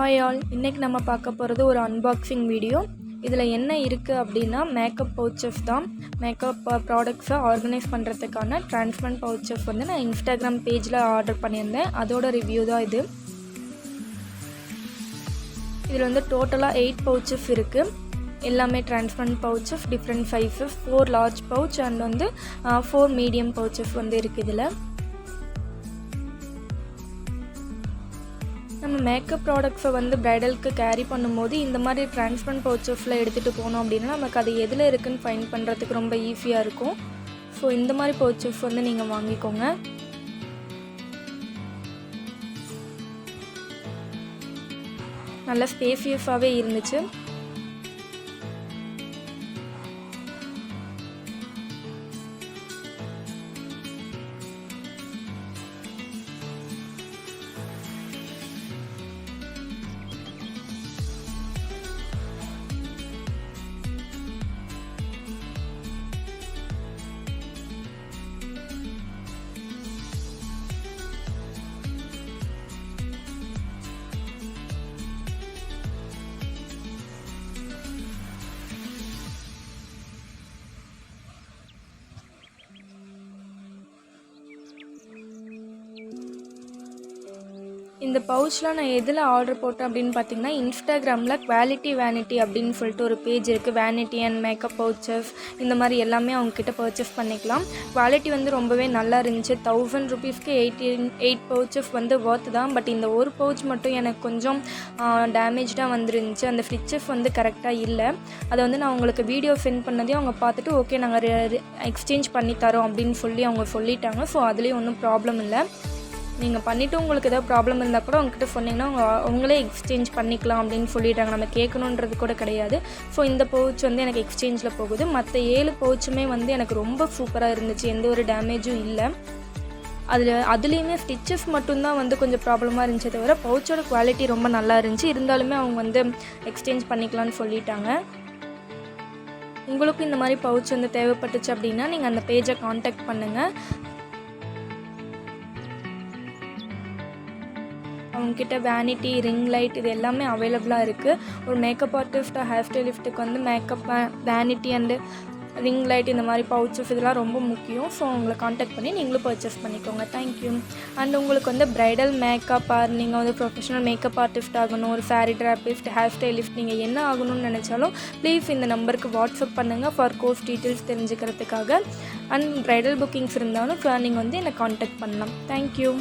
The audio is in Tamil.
ஹாய் ஆல், இன்றைக்கி நம்ம பார்க்க போகிறது ஒரு அன்பாக்சிங் வீடியோ. இதில் என்ன இருக்குது அப்படின்னா மேக்கப் பவுச்சஸ் தான். மேக்கப் ப்ராடக்ட்ஸை ஆர்கனைஸ் பண்ணுறதுக்கான டிரான்ஸ்பரண்ட் பவுச்சஸ் வந்து நான் இன்ஸ்டாகிராம் பேஜில் ஆர்டர் பண்ணியிருந்தேன். அதோட ரிவ்யூ தான் இது. இதில் வந்து டோட்டலாக 8 பவுச்சஸ் இருக்குது. எல்லாமே transparent pouches, different sizes, 4 large pouch and வந்து 4 மீடியம் பவுச்சஸ் வந்து இருக்குது. இதில் நம்ம மேக்கப் ப்ராடக்ட்ஸை வந்து ப்ரைடலுக்கு கேரி பண்ணும்போது இந்த மாதிரி டிரான்ஸ்பரண்ட் பவுச்சஸில் எடுத்துகிட்டு போனோம் அப்படின்னா நமக்கு அது எதில் இருக்குதுன்னு ஃபைண்ட் பண்ணுறதுக்கு ரொம்ப ஈஸியாக இருக்கும். ஸோ இந்த மாதிரி பவுச்சஸ் வந்து நீங்கள் வாங்கிக்கோங்க. நல்லா ஸ்பேசியஸாகவே இருந்துச்சு. இந்த பவுச்லாம் நான் எதில் ஆர்டர் போட்டேன் அப்படின்னு பார்த்தீங்கன்னா, இன்ஸ்டாகிராமில் குவாலிட்டி வேனிட்டி அப்படின்னு சொல்லிட்டு ஒரு பேஜ் இருக்குது. வேனிட்டி அண்ட் மேக்கப் பவுச்சஸ் இந்த மாதிரி எல்லாமே அவங்கக்கிட்ட பர்ச்சேஸ் பண்ணிக்கலாம். குவாலிட்டி வந்து ரொம்பவே நல்லா இருந்துச்சு. 1000 ருபீஸ்க்கு 8 பவுச்சஸ் வந்து ஒர்த்து தான். பட் இந்த ஒரு பவுச் மட்டும் எனக்கு கொஞ்சம் டேமேஜாக வந்துருந்துச்சு. அந்த ஸ்டிச்சஸ் வந்து கரெக்டாக இல்லை. அதை வந்து நான் உங்களுக்கு வீடியோ சென்ட் பண்ணதையும் அவங்க பார்த்துட்டு ஓகே நாங்கள் எக்ஸ்சேஞ்ச் பண்ணி தரோம் அப்படின்னு சொல்லி அவங்க சொல்லிட்டாங்க. ஸோ அதுலேயும் ஒன்றும் ப்ராப்ளம் இல்லை. நீங்கள் பண்ணிவிட்டு உங்களுக்கு ஏதாவது ப்ராப்ளம் இருந்தால் கூட அவங்ககிட்ட சொன்னிங்கன்னா அவங்களே எக்ஸ்சேஞ்ச் பண்ணிக்கலாம் அப்படின்னு சொல்லிட்டாங்க. நம்ம கேட்கணுன்றது கூட கிடையாது. ஸோ இந்த பவுச் வந்து எனக்கு எக்ஸ்சேஞ்சில் போகுது. மற்ற 7 பவுச்சுமே வந்து எனக்கு ரொம்ப சூப்பராக இருந்துச்சு. எந்த ஒரு டேமேஜும் இல்லை. அதுலேயுமே ஸ்டிச்சஸ் மட்டும்தான் வந்து கொஞ்சம் ப்ராப்ளமாக இருந்துச்சே தவிர பவுச்சோட குவாலிட்டி ரொம்ப நல்லா இருந்துச்சு. இருந்தாலுமே அவங்க வந்து எக்ஸ்சேஞ்ச் பண்ணிக்கலான்னு சொல்லிட்டாங்க. உங்களுக்கும் இந்த மாதிரி பவுச் வந்து தேவைப்பட்டுச்சு அப்படின்னா நீங்கள் அந்த பேஜை காண்டாக்ட் பண்ணுங்கள். அவங்கக்கிட்ட வேனிட்டி, ரிங் லைட் இது எல்லாமே அவைலபிளாக இருக்குது. ஒரு மேக்கப் ஆர்டிஸ்ட், ஹேர் ஸ்டைலிஸ்ட்டுக்கு வந்து makeup, vanity and ring light இந்த மாதிரி பவுச்சஸ் இதெல்லாம் ரொம்ப முக்கியம். ஸோ அவங்களை காண்டாக்ட் பண்ணி நீங்களும் பர்ச்சேஸ் பண்ணிக்கோங்க. தேங்க்யூ. அண்ட் உங்களுக்கு வந்து ப்ரைடல் மேக்கப் நீங்கள் வந்து ப்ரொஃபஷனல் மேக்கப் ஆர்டிஸ்ட் ஆகணும், ஒரு சாரீ டிராப்பிஸ்ட், ஹேர் ஸ்டைலிஸ்ட் நீங்கள் என்ன ஆகணும்னு நினச்சாலும் ப்ளீஸ் இந்த நம்பருக்கு வாட்ஸ்அப் பண்ணுங்கள் ஃபார் கோர்ஸ் டீட்டெயில்ஸ் தெரிஞ்சுக்கிறதுக்காக. அண்ட் ப்ரைடல் புக்கிங்ஸ் இருந்தாலும் நீங்கள் வந்து என்னை காண்டாக்ட் பண்ணலாம். தேங்க்யூ.